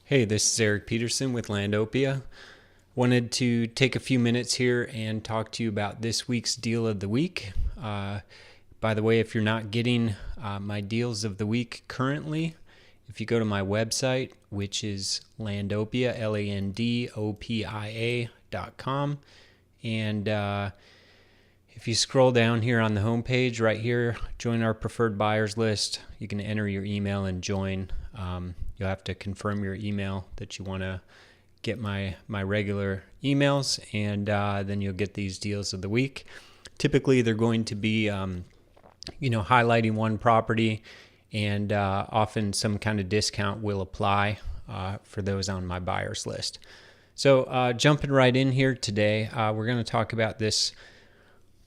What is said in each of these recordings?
Hey, this is Eric Peterson with Landopia. Wanted to take a few minutes here and talk to you about this week's deal of the week. By the way, if you're not getting my deals of the week currently, if you go to my website, which is Landopia, LANDOPIA.com, and if you scroll down here on the homepage right here, join our preferred buyers list. You can enter your email and join. You'll have to confirm your email that you want to get my regular emails, and then you'll get these deals of the week. Typically, they're going to be, highlighting one property, and often some kind of discount will apply for those on my buyers list. So jumping right in here today, we're going to talk about this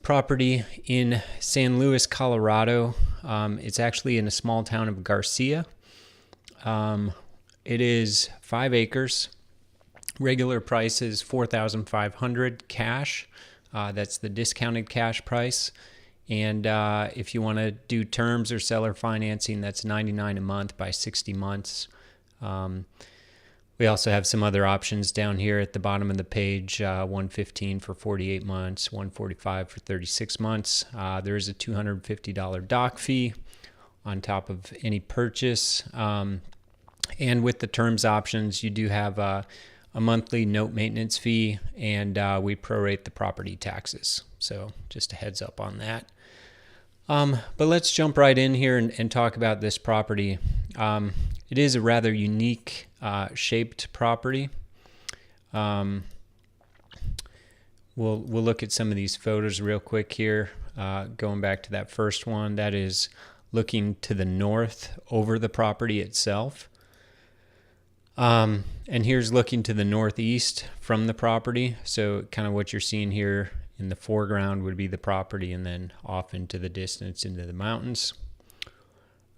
property in San Luis, Colorado. It's actually in a small town of Garcia. It is 5 acres. Regular price is $4,500 cash. That's the discounted cash price. And if you want to do terms or seller financing, that's $99 a month by 60 months. We also have some other options down here at the bottom of the page, $115 for 48 months, $145 for 36 months. There is a $250 dock fee on top of any purchase. And with the terms options, you do have a monthly note maintenance fee, and we prorate the property taxes. So just a heads up on that. But let's jump right in here and talk about this property. It is a rather unique shaped property. We'll look at some of these photos real quick here. Going back to that first one, that is looking to the north over the property itself. And here's looking to the northeast from the property. So kind of what you're seeing here in the foreground would be the property, and then off into the distance into the mountains.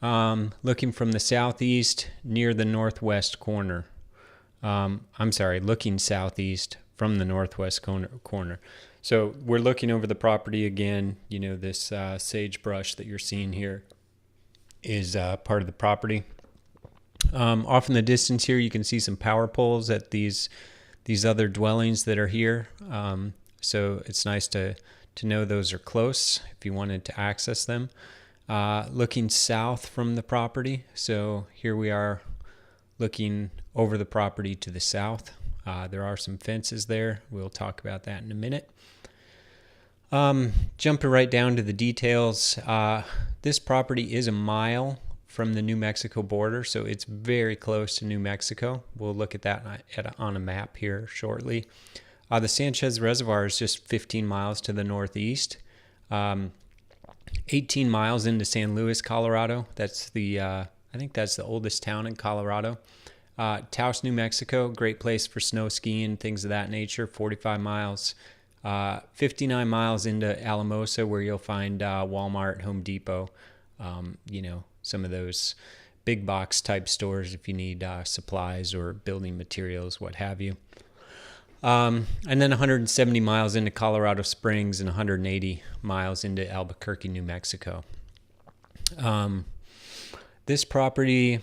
Looking from the southeast near the northwest corner. Looking southeast from the northwest corner. So we're looking over the property again. This sagebrush that you're seeing here is part of the property. Off in the distance here, you can see some power poles at these other dwellings that are here. So it's nice to know those are close if you wanted to access them. Looking south from the property. So here we are looking over the property to the south. There are some fences there. We'll talk about that in a minute. Jumping right down to the details. This property is a mile from the New Mexico border, so it's very close to New Mexico. We'll look at that on a map here shortly. The Sanchez Reservoir is just 15 miles to the northeast. 18 miles into San Luis, Colorado. That's I think that's the oldest town in Colorado. Taos, New Mexico, great place for snow skiing, things of that nature, 45 miles. 59 miles into Alamosa, where you'll find Walmart, Home Depot, some of those big box type stores if you need supplies or building materials, what have you. And then 170 miles into Colorado Springs and 180 miles into Albuquerque, New Mexico. This property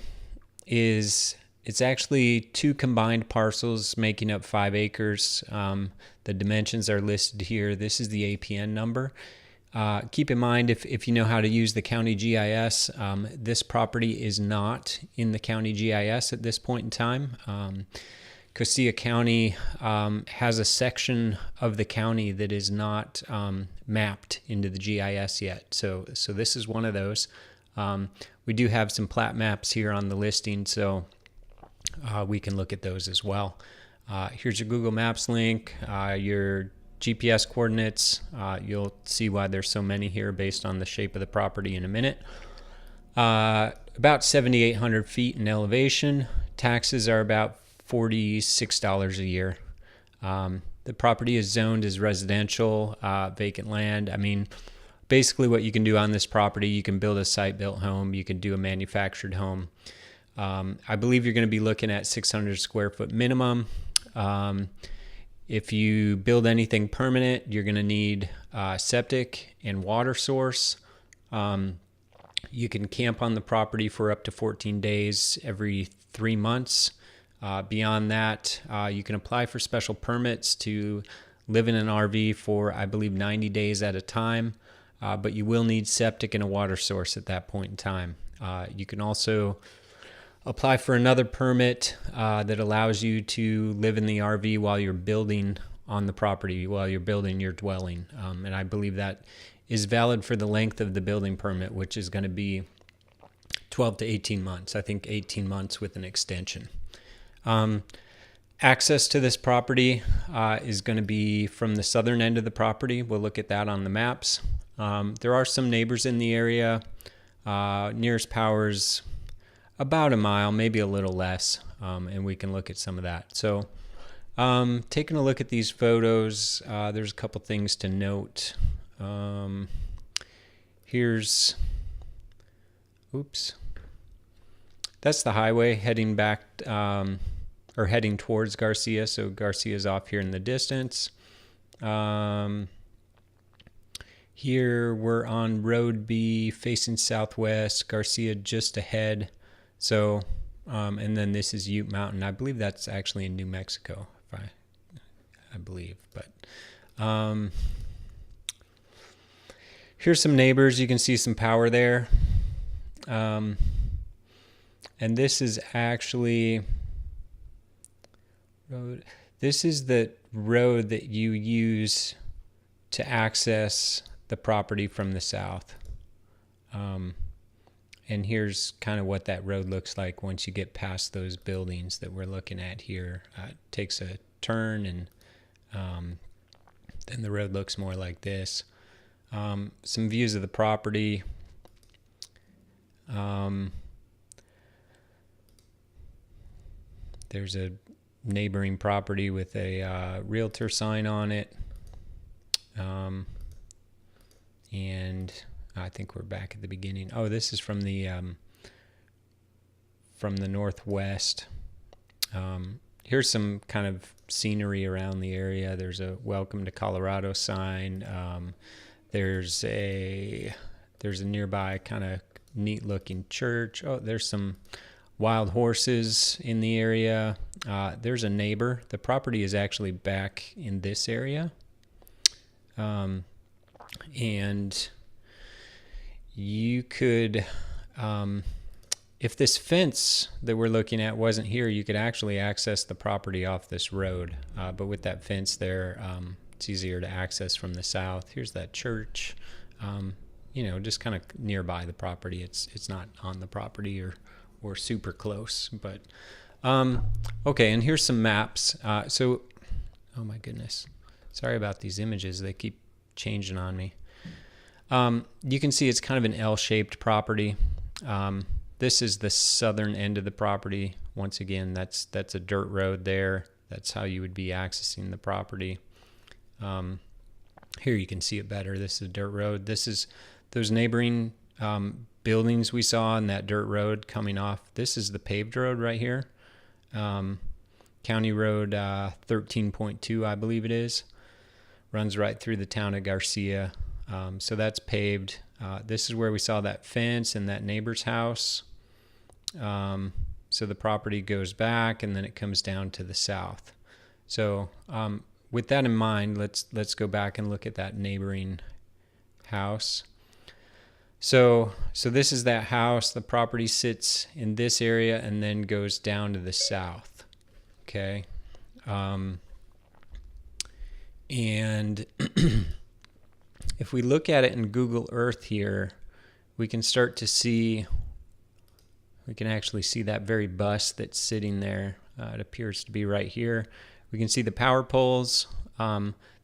it's actually 2 combined parcels making up 5 acres. The dimensions are listed here. This is the APN number. Keep in mind, if you know how to use the county GIS, this property is not in the county GIS at this point in time. Costilla County has a section of the county that is not mapped into the GIS yet. So this is one of those. We do have some plat maps here on the listing, so we can look at those as well. Here's your Google Maps link, your GPS coordinates. You'll see why there's so many here based on the shape of the property in a minute. About 7,800 feet in elevation. Taxes are about $46 a year. The property is zoned as residential, vacant land. I mean, basically what you can do on this property, you can build a site-built home, you can do a manufactured home. I believe you're going to be looking at 600 square foot minimum. If you build anything permanent, you're going to need septic and water source. You can camp on the property for up to 14 days every 3 months. Beyond that, you can apply for special permits to live in an RV for, I believe, 90 days at a time, but you will need septic and a water source at that point in time. You can also apply for another permit that allows you to live in the RV while you're building on the property, while you're building your dwelling. And I believe that is valid for the length of the building permit, which is going to be 12 to 18 months. I think 18 months with an extension. Access to this property is going to be from the southern end of the property. We'll look at that on the maps. There are some neighbors in the area. Nearest power's about a mile, maybe a little less, and we can look at some of that. So taking a look at these photos, there's a couple things to note. That's the highway heading back, or heading towards Garcia. So Garcia's off here in the distance. Here we're on Road B facing southwest, Garcia just ahead. So, and then this is Ute Mountain. I believe that's actually in New Mexico, if I believe. But here's some neighbors. You can see some power there. And this is actually road. This is the road that you use to access the property from the south. And here's kind of what that road looks like once you get past those buildings that we're looking at here. It takes a turn, and then the road looks more like this. Some views of the property. There's a neighboring property with a realtor sign on it. And I think we're back at the beginning. Oh, this is from the northwest. Here's some kind of scenery around the area. There's a Welcome to Colorado sign. There's a nearby kind of neat looking church. Oh, there's some wild horses in the area. There's a neighbor. The property is actually back in this area. And you could, if this fence that we're looking at wasn't here, you could actually access the property off this road. But with that fence there, it's easier to access from the south. Here's that church, just kind of nearby the property. It's not on the property or super close, but, okay. And here's some maps. Oh my goodness. Sorry about these images. They keep changing on me. You can see it's kind of an L-shaped property. This is the southern end of the property. Once again, that's a dirt road there. That's how you would be accessing the property. Here you can see it better. This is a dirt road. This is those neighboring buildings we saw on that dirt road coming off. This is the paved road right here. County Road 13.2, I believe it is. Runs right through the town of Garcia. So that's paved. This is where we saw that fence and that neighbor's house. So the property goes back and then it comes down to the south. So with that in mind, let's go back and look at that neighboring house. So this is that house. The property sits in this area and then goes down to the south. Okay. And if we look at it in Google Earth here, we can actually see that very bus that's sitting there. It appears to be right here. We can see the power poles.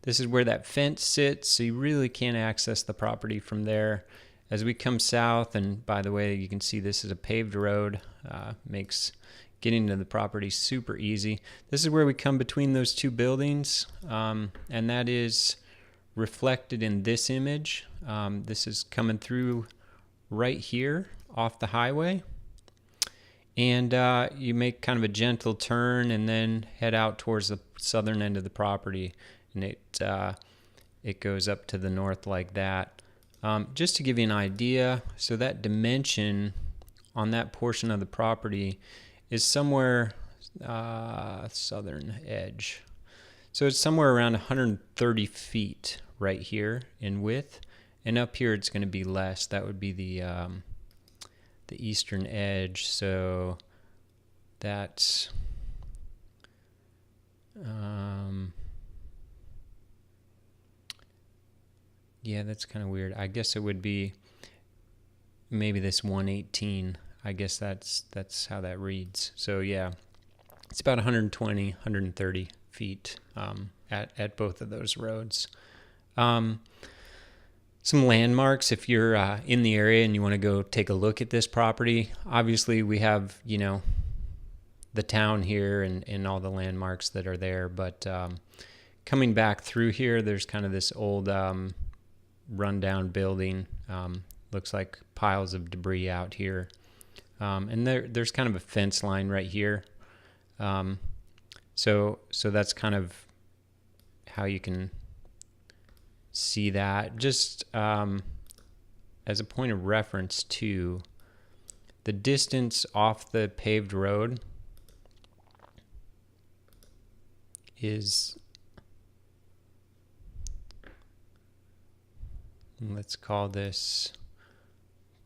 This is where that fence sits, so you really can't access the property from there. As we come south, and by the way, you can see this is a paved road, makes getting to the property super easy. This is where we come between those two buildings, and that is reflected in this image. This is coming through right here off the highway, and you make kind of a gentle turn and then head out towards the southern end of the property, and it goes up to the north like that. Just to give you an idea, so that dimension on that portion of the property is somewhere southern edge. So it's somewhere around 130 feet right here in width, and up here it's going to be less. That would be the eastern edge. So that's yeah, that's kind of weird. I guess it would be maybe this 118. I guess that's how that reads. So yeah, it's about 120, 130 feet at both of those roads. Some landmarks if you're in the area and you want to go take a look at this property. Obviously, we have, you know, the town here and all the landmarks that are there. But coming back through here, there's kind of this old rundown building. Looks like piles of debris out here. And there's kind of a fence line right here. So that's kind of how you can see that. Just as a point of reference to the distance off the paved road is, let's call this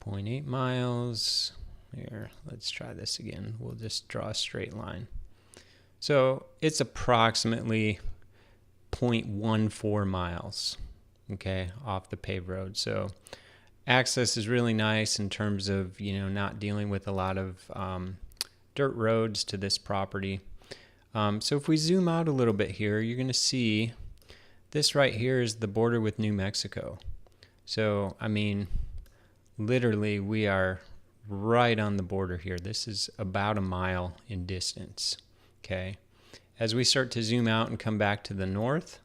0.8 miles. Here, let's try this again. We'll just draw a straight line. So it's approximately 0.14 miles, okay, off the paved road. So access is really nice in terms of, you know, not dealing with a lot of dirt roads to this property. So if we zoom out a little bit here, you're going to see this right here is the border with New Mexico. So, I mean, literally we are right on the border here. This is about a mile in distance. Okay. As we start to zoom out and come back to the north,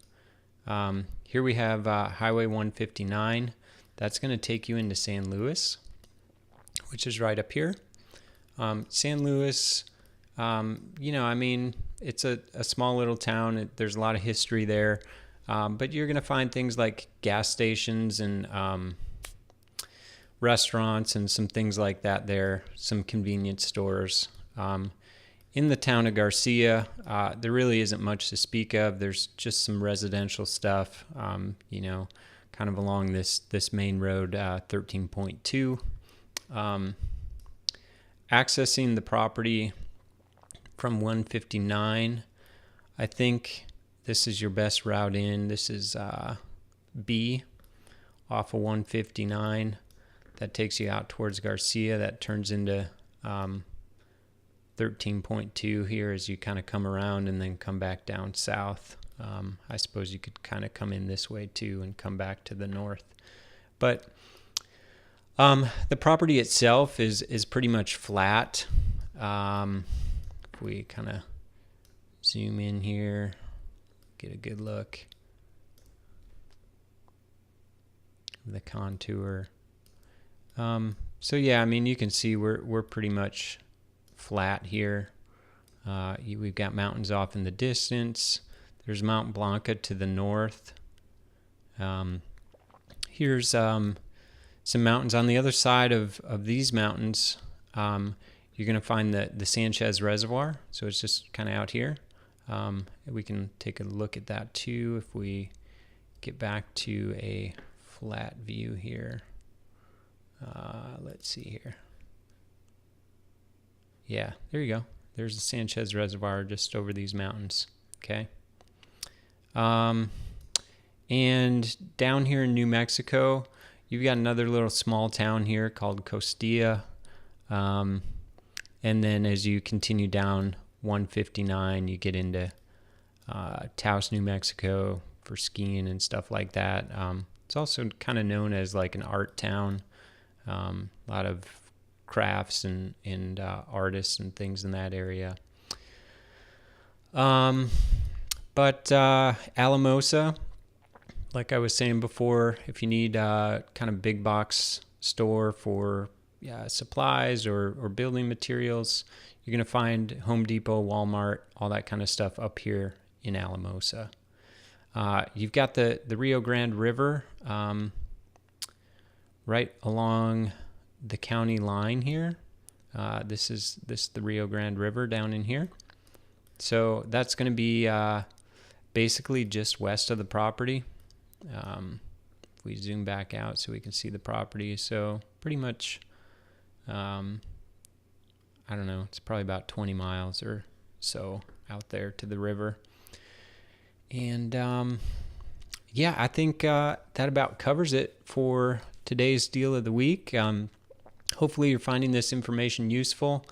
here we have Highway 159. That's going to take you into San Luis, which is right up here. San Luis, you know, I mean, it's a small little town. There's a lot of history there. But you're going to find things like gas stations and restaurants and some things like that there, some convenience stores. In the town of Garcia, there really isn't much to speak of. There's just some residential stuff, you know, kind of along this main road, 13.2. Accessing the property from 159, I think this is your best route in. This is B off of 159. That takes you out towards Garcia. That turns into 13.2 here as you kind of come around and then come back down south. I suppose you could kind of come in this way too and come back to the north. But the property itself is pretty much flat. If we kind of zoom in here, get a good look of the contour. So yeah, I mean, you can see we're pretty much flat here. We've got mountains off in the distance. There's Mount Blanca to the north. Here's some mountains on the other side of these mountains. You're going to find the Sanchez Reservoir. So it's just kind of out here. We can take a look at that too if we get back to a flat view here. Let's see here. Yeah, there you go. There's the Sanchez Reservoir just over these mountains. Okay. And down here in New Mexico, you've got another little small town here called Costilla. And then as you continue down 159, you get into Taos, New Mexico for skiing and stuff like that. It's also kind of known as like an art town. A lot of crafts and artists and things in that area. But Alamosa, like I was saying before, if you need kind of big box store for supplies or building materials, you're going to find Home Depot, Walmart, all that kind of stuff up here in Alamosa. You've got the Rio Grande River right along the county line here. This is the Rio Grande River down in here. So that's going to be basically just west of the property. If we zoom back out so we can see the property, so pretty much, I don't know, it's probably about 20 miles or so out there to the river. And yeah, I think that about covers it for today's deal of the week. Hopefully you're finding this information useful.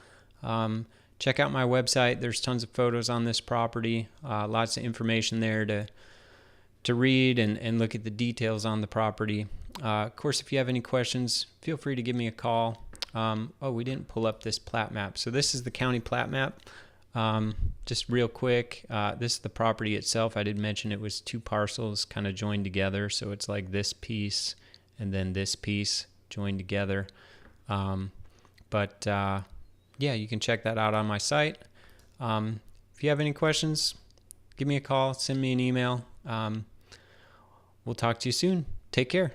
Check out my website. There's tons of photos on this property, lots of information there to read and look at the details on the property. Of course, if you have any questions, feel free to give me a call. Oh, we didn't pull up this plat map. So this is the county plat map. Just real quick, this is the property itself. I did mention it was 2 parcels kind of joined together. So it's like this piece and then this piece joined together. Yeah, you can check that out on my site. If you have any questions, give me a call, send me an email. We'll talk to you soon. Take care.